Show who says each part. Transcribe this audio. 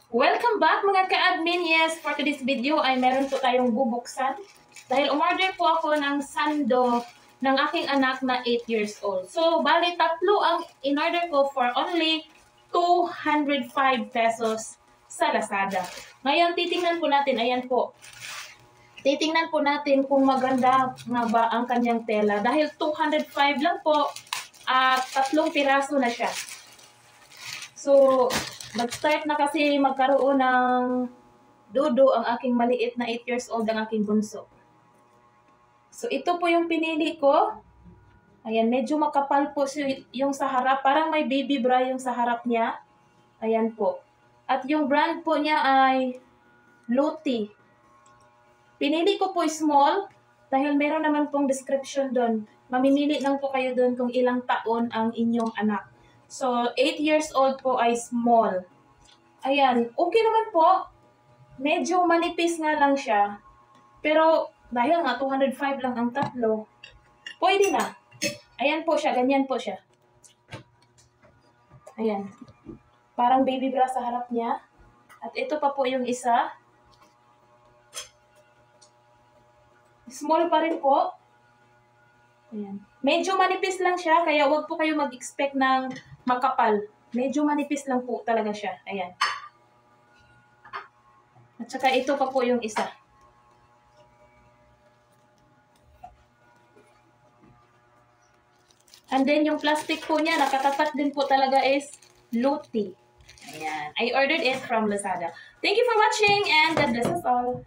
Speaker 1: Welcome back mga ka-admin. Yes, for today's video ay meron po tayong bubuksan. Dahil umorder po ako ng sando ng aking anak na 8 years old. So, bali tatlo ang in-order ko for only 205 pesos sa Lazada. Ngayon, titingnan po natin. Ayan po. Titingnan po natin kung maganda nga ba ang kanyang tela. Dahil 205 lang po at tatlong piraso na siya. So, nag-start na kasi magkaroon ng dudo ang aking maliit na 8 years old, ang aking bunso. So, ito po yung pinili ko. Ayan, medyo makapal po yung sa harap. Parang may baby bra yung sa harap niya. Ayan po. At yung brand po niya ay Luti. Pinili ko po small dahil meron naman pong description doon. Mamimili lang po kayo doon kung ilang taon ang inyong anak. So, 8 years old po ay small. Ayan, okay naman po. Medyo manipis nga lang siya. Pero, dahil nga 205 lang ang tatlo, pwede na. Ayan po siya, ganyan po siya. Ayan. Parang baby bra sa harap niya. At ito pa po yung isa. Small pa rin po. Ayan. Medyo manipis lang siya, kaya wag po kayo mag-expect ng makapal. Medyo manipis lang po talaga siya. Ayan. At saka ito pa po yung isa. And then yung plastic po niya, nakatatak din po talaga is Luti. Ayan. I ordered it from Lazada. Thank you for watching and God bless us all.